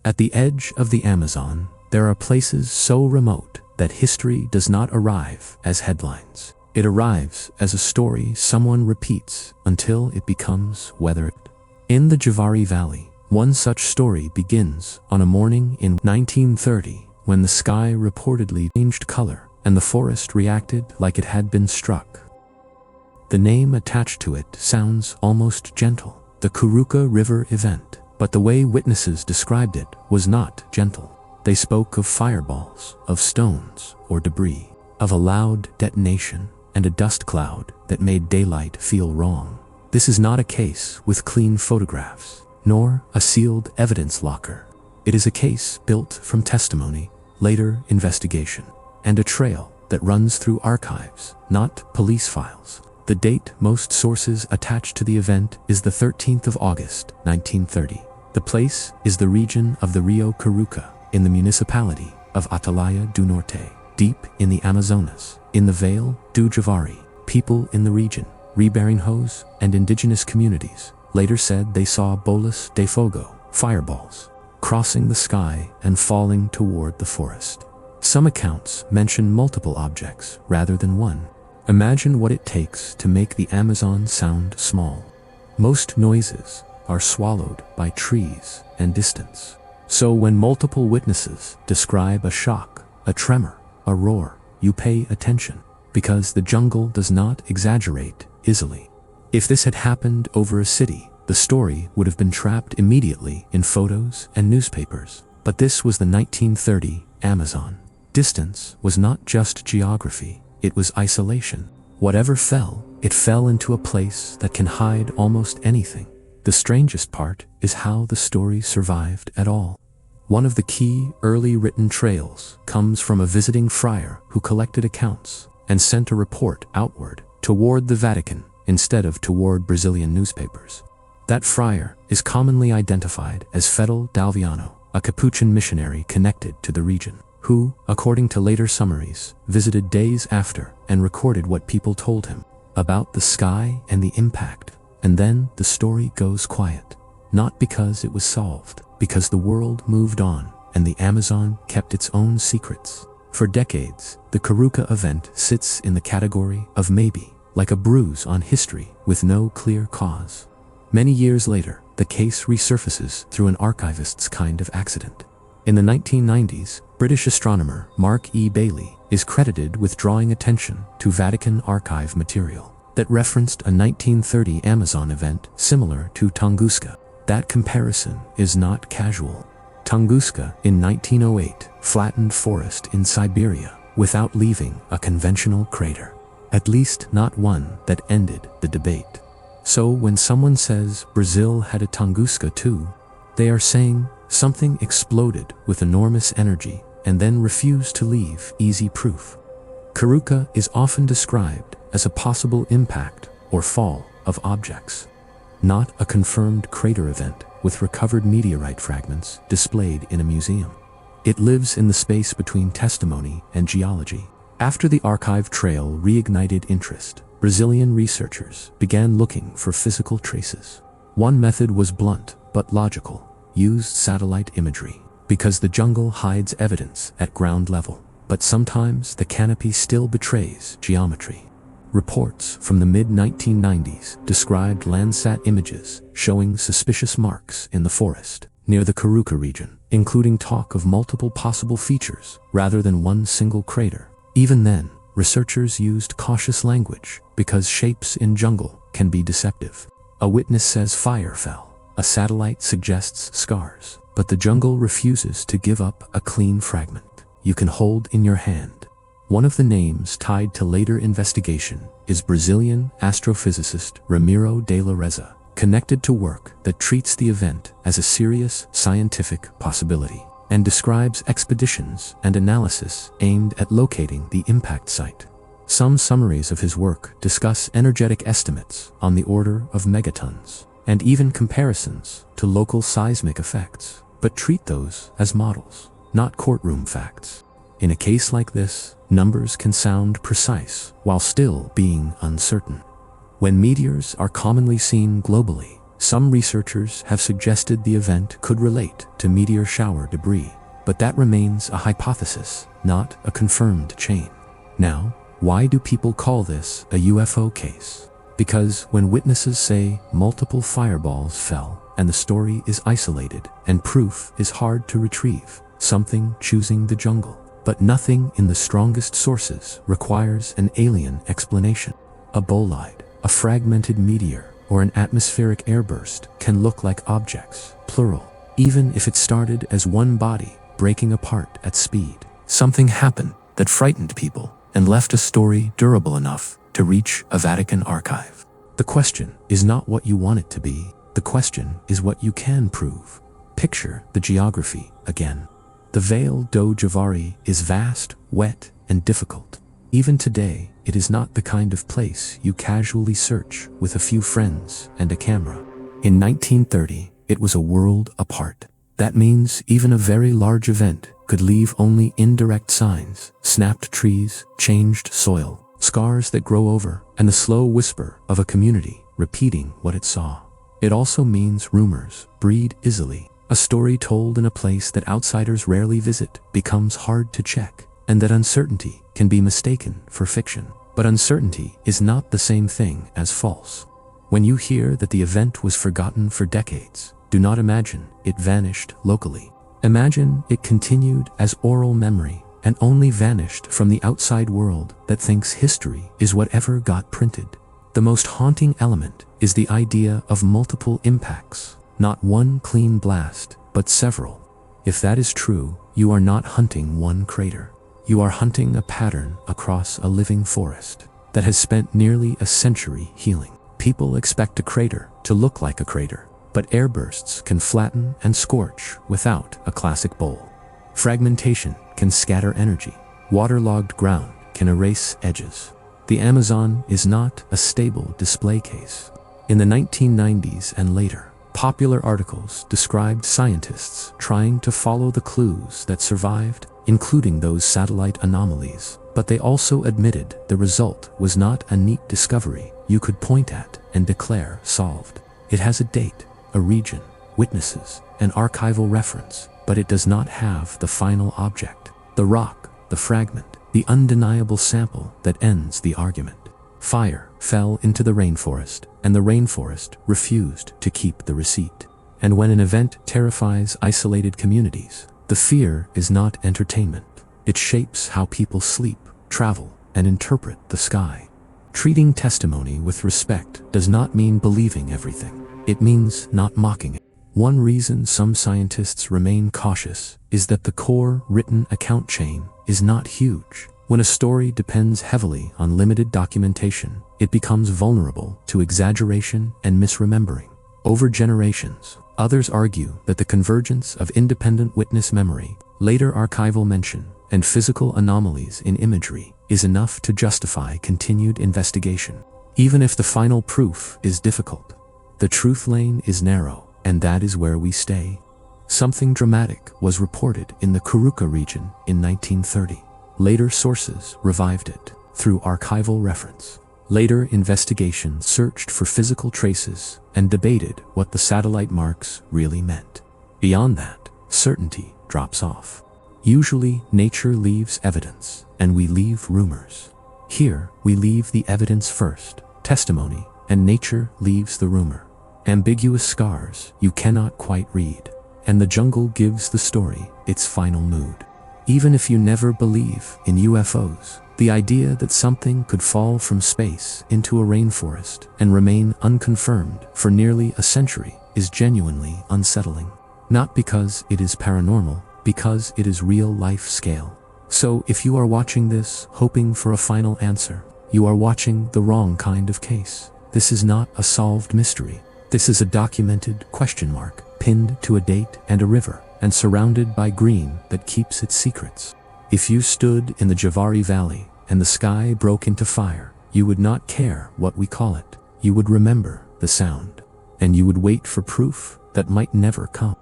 At the edge of the Amazon, there are places so remote that history does not arrive as headlines. It arrives as a story someone repeats until it becomes weathered. In the Javari Valley, one such story begins on a morning in 1930 when the sky reportedly changed color and the forest reacted like it had been struck. The name attached to it sounds almost gentle, the Kuruka River event, but the way witnesses described it was not gentle. They spoke of fireballs, of stones or debris, of a loud detonation and a dust cloud that made daylight feel wrong. This is not a case with clean photographs, nor a sealed evidence locker. It is a case built from testimony, later investigation, and a trail that runs through archives, not police files. The date most sources attach to the event is the 13th of August, 1930. The place is the region of the Rio Kuruka, in the municipality of Atalaya do Norte, deep in the Amazonas, in the Vale do Javari. People in the region, Ribeirinhos and indigenous communities, later said they saw bolas de fogo, fireballs, crossing the sky and falling toward the forest. Some accounts mention multiple objects rather than one. Imagine what it takes to make the Amazon sound small. Most noises are swallowed by trees and distance. So when multiple witnesses describe a shock, a tremor, a roar, you pay attention, because the jungle does not exaggerate easily. If this had happened over a city, the story would have been trapped immediately in photos and newspapers. But this was the 1930 Amazon. Distance was not just geography, it was isolation. Whatever fell, it fell into a place that can hide almost anything. The strangest part is how the story survived at all. One of the key early written trails comes from a visiting friar who collected accounts and sent a report outward toward the Vatican instead of toward Brazilian newspapers. That friar is commonly identified as Fedele d'Alviano, a Capuchin missionary connected to the region, who, according to later summaries, visited days after and recorded what people told him about the sky and the impact. And then the story goes quiet, not because it was solved, because the world moved on and the Amazon kept its own secrets. For decades, the Kuruka event sits in the category of maybe, like a bruise on history with no clear cause. Many years later, the case resurfaces through an archivist's kind of accident. In the 1990s, British astronomer Mark E. Bailey is credited with drawing attention to Vatican archive material that referenced a 1930 Amazon event similar to Tunguska. That comparison is not casual. Tunguska in 1908 flattened forest in Siberia without leaving a conventional crater, at least not one that ended the debate. So when someone says Brazil had a Tunguska too, they are saying something exploded with enormous energy and then refused to leave easy proof. Kuruka is often described as a possible impact or fall of objects, not a confirmed crater event with recovered meteorite fragments displayed in a museum. It lives in the space between testimony and geology. After the archive trail reignited interest, Brazilian researchers began looking for physical traces. One method was blunt but logical, used satellite imagery, because the jungle hides evidence at ground level. But sometimes the canopy still betrays geometry. Reports from the mid-1990s described Landsat images showing suspicious marks in the forest near the Kuruka region, including talk of multiple possible features rather than one single crater. Even then, researchers used cautious language because shapes in jungle can be deceptive. A witness says fire fell, a satellite suggests scars, but the jungle refuses to give up a clean fragment you can hold in your hand. One of the names tied to later investigation is Brazilian astrophysicist Ramiro de la Reza, connected to work that treats the event as a serious scientific possibility and describes expeditions and analysis aimed at locating the impact site. Some summaries of his work discuss energetic estimates on the order of megatons, and even comparisons to local seismic effects, but treat those as models, not courtroom facts. In a case like this, numbers can sound precise while still being uncertain. When meteors are commonly seen globally, Some researchers have suggested the event could relate to meteor shower debris, but that remains a hypothesis, not a confirmed chain. Now, why do people call this a UFO case? Because when witnesses say multiple fireballs fell, and the story is isolated, and proof is hard to retrieve, something choosing the jungle. But nothing in the strongest sources requires an alien explanation. A bolide, a fragmented meteor, or an atmospheric airburst can look like objects, plural, even if it started as one body breaking apart at speed. Something happened that frightened people and left a story durable enough to reach a Vatican archive. The question is not what you want it to be. The question is what you can prove. Picture the geography again. The Valle do Javari is vast, wet, and difficult. Even today, it is not the kind of place you casually search with a few friends and a camera. In 1930, it was a world apart. That means even a very large event could leave only indirect signs: snapped trees, changed soil, scars that grow over, and the slow whisper of a community repeating what it saw. It also means rumors breed easily. A story told in a place that outsiders rarely visit becomes hard to check, and that uncertainty can be mistaken for fiction. But uncertainty is not the same thing as false. When you hear that the event was forgotten for decades, do not imagine it vanished locally. Imagine it continued as oral memory and only vanished from the outside world that thinks history is whatever got printed. The most haunting element is the idea of multiple impacts, not one clean blast, but several. If that is true, you are not hunting one crater. You are hunting a pattern across a living forest that has spent nearly a century healing. People expect a crater to look like a crater, but airbursts can flatten and scorch without a classic bowl. Fragmentation can scatter energy. Waterlogged ground can erase edges. The Amazon is not a stable display case. In the 1990s and later, popular articles described scientists trying to follow the clues that survived, including those satellite anomalies, but they also admitted the result was not a neat discovery you could point at and declare solved. It has a date, a region, witnesses, an archival reference, but it does not have the final object, the rock, the fragment, the undeniable sample that ends the argument. Fire fell into the rainforest, and the rainforest refused to keep the receipt. And when an event terrifies isolated communities, the fear is not entertainment. It shapes how people sleep, travel, and interpret the sky. Treating testimony with respect does not mean believing everything. It means not mocking it. One reason some scientists remain cautious is that the core written account chain is not huge. When a story depends heavily on limited documentation, it becomes vulnerable to exaggeration and misremembering. Over generations, others argue that the convergence of independent witness memory, later archival mention, and physical anomalies in imagery is enough to justify continued investigation. Even if the final proof is difficult, the truth lane is narrow, and that is where we stay. Something dramatic was reported in the Kuruka region in 1930. Later sources revived it through archival reference. Later investigations searched for physical traces and debated what the satellite marks really meant. Beyond that, certainty drops off. Usually, nature leaves evidence, and we leave rumors. Here, we leave the evidence first, testimony, and nature leaves the rumor. Ambiguous scars you cannot quite read, and the jungle gives the story its final mood. Even if you never believe in UFOs, the idea that something could fall from space into a rainforest and remain unconfirmed for nearly a century is genuinely unsettling. Not because it is paranormal, because it is real-life scale. So if you are watching this hoping for a final answer, you are watching the wrong kind of case. This is not a solved mystery. This is a documented question mark, pinned to a date and a river, and surrounded by green that keeps its secrets. If you stood in the Javari Valley and the sky broke into fire, you would not care what we call it. You would remember the sound, and you would wait for proof that might never come.